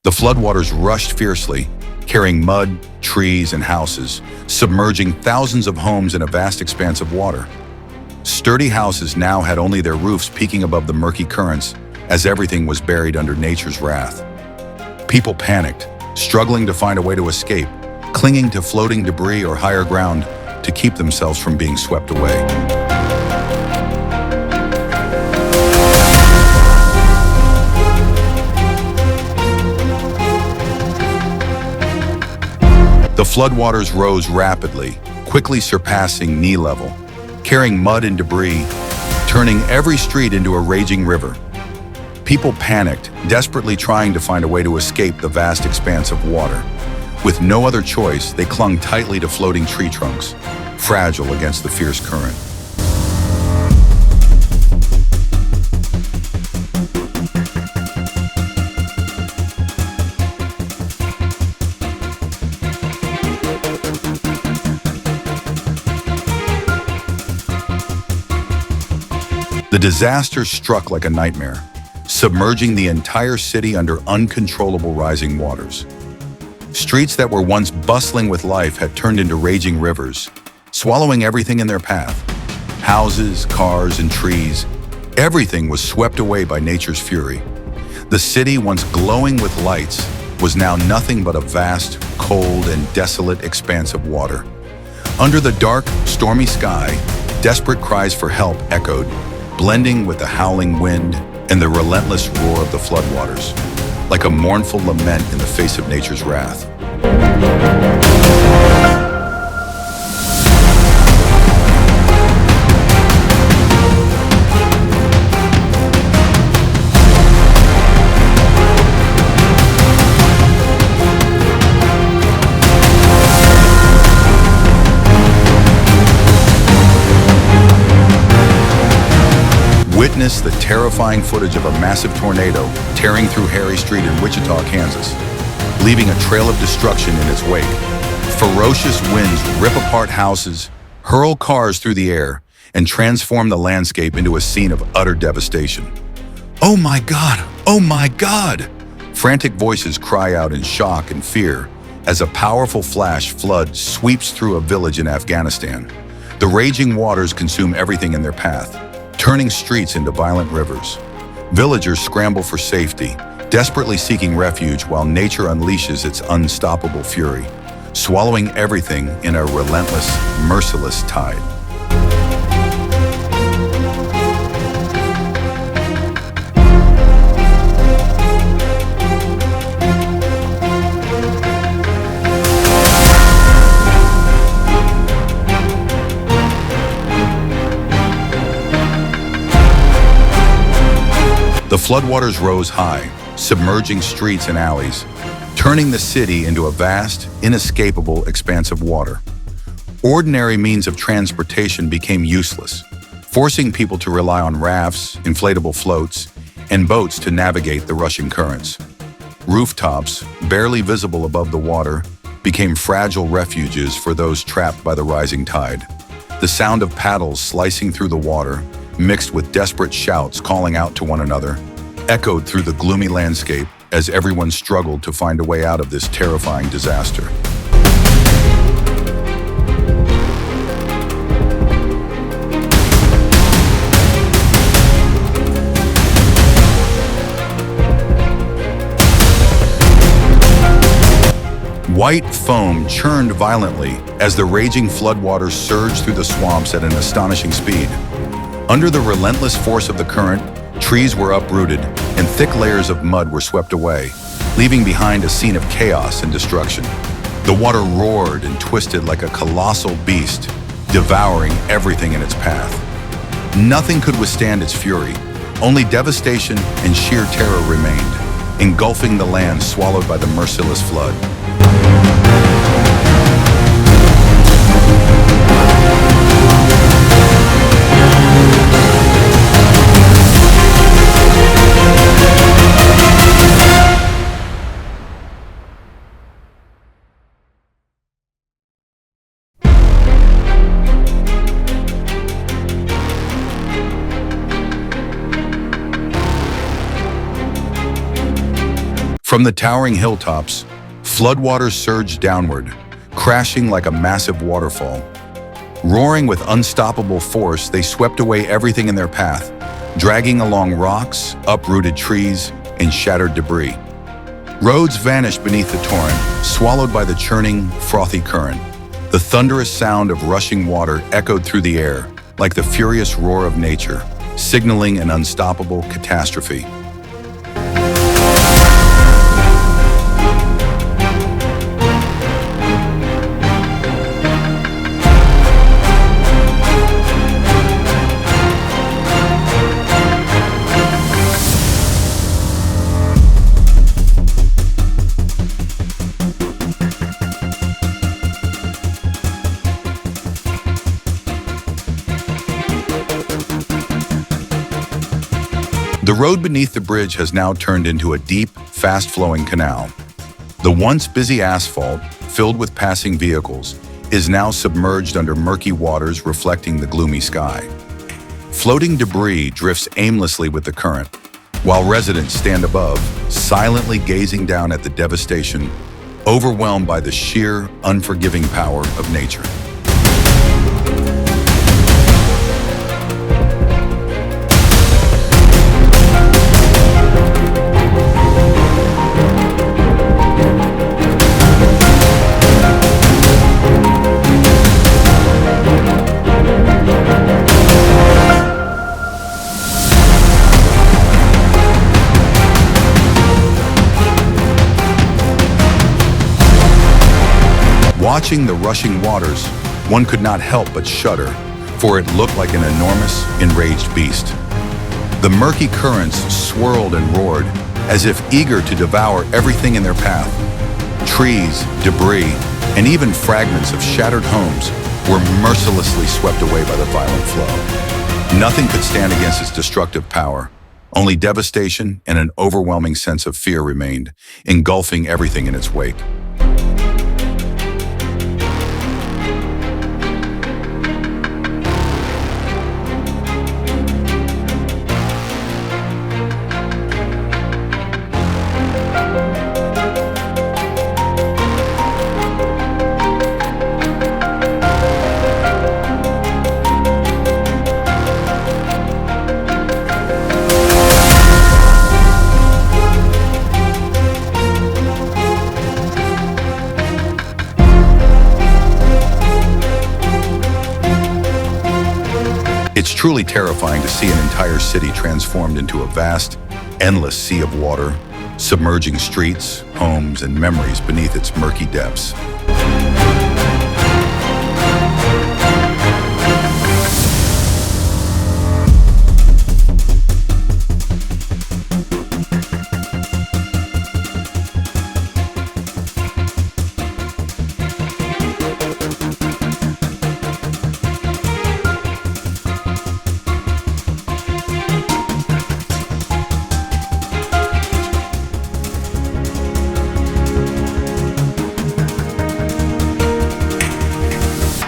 The floodwaters rushed fiercely, carrying mud, trees, and houses, submerging thousands of homes in a vast expanse of water. Sturdy houses now had only their roofs peeking above the murky currents as everything was buried under nature's wrath. People panicked, struggling to find a way to escape, clinging to floating debris or higher ground to keep themselves from being swept away. The floodwaters rose rapidly, quickly surpassing knee level, carrying mud and debris, turning every street into a raging river. People panicked, desperately trying to find a way to escape the vast expanse of water. With no other choice, they clung tightly to floating tree trunks, fragile against the fierce current. The disaster struck like a nightmare, submerging the entire city under uncontrollable rising waters. Streets that were once bustling with life had turned into raging rivers, swallowing everything in their path. Houses, cars, and trees, everything was swept away by nature's fury. The city, once glowing with lights, was now nothing but a vast, cold, and desolate expanse of water. Under the dark, stormy sky, desperate cries for help echoed, blending with the howling wind and the relentless roar of the floodwaters, like a mournful lament in the face of nature's wrath. Witness the terrifying footage of a massive tornado tearing through Harry Street in Wichita, Kansas, leaving a trail of destruction in its wake. Ferocious winds rip apart houses, hurl cars through the air, and transform the landscape into a scene of utter devastation. "Oh my God! Oh my God!" Frantic voices cry out in shock and fear as a powerful flash flood sweeps through a village in Afghanistan. The raging waters consume everything in their path, turning streets into violent rivers. Villagers scramble for safety, desperately seeking refuge while nature unleashes its unstoppable fury, swallowing everything in a relentless, merciless tide. The floodwaters rose high, submerging streets and alleys, turning the city into a vast, inescapable expanse of water. Ordinary means of transportation became useless, forcing people to rely on rafts, inflatable floats, and boats to navigate the rushing currents. Rooftops, barely visible above the water, became fragile refuges for those trapped by the rising tide. The sound of paddles slicing through the water, mixed with desperate shouts calling out to one another, echoed through the gloomy landscape as everyone struggled to find a way out of this terrifying disaster. White foam churned violently as the raging floodwaters surged through the swamps at an astonishing speed. Under the relentless force of the current, trees were uprooted and thick layers of mud were swept away, leaving behind a scene of chaos and destruction. The water roared and twisted like a colossal beast, devouring everything in its path. Nothing could withstand its fury. Only devastation and sheer terror remained, engulfing the land swallowed by the merciless flood. From the towering hilltops, floodwaters surged downward, crashing like a massive waterfall. Roaring with unstoppable force, they swept away everything in their path, dragging along rocks, uprooted trees, and shattered debris. Roads vanished beneath the torrent, swallowed by the churning, frothy current. The thunderous sound of rushing water echoed through the air, like the furious roar of nature, signaling an unstoppable catastrophe. The road beneath the bridge has now turned into a deep, fast-flowing canal. The once busy asphalt, filled with passing vehicles, is now submerged under murky waters reflecting the gloomy sky. Floating debris drifts aimlessly with the current, while residents stand above, silently gazing down at the devastation, overwhelmed by the sheer, unforgiving power of nature. Watching the rushing waters, one could not help but shudder, for it looked like an enormous, enraged beast. The murky currents swirled and roared, as if eager to devour everything in their path. Trees, debris, and even fragments of shattered homes were mercilessly swept away by the violent flow. Nothing could stand against its destructive power. Only devastation and an overwhelming sense of fear remained, engulfing everything in its wake. It's truly terrifying to see an entire city transformed into a vast, endless sea of water, submerging streets, homes, and memories beneath its murky depths.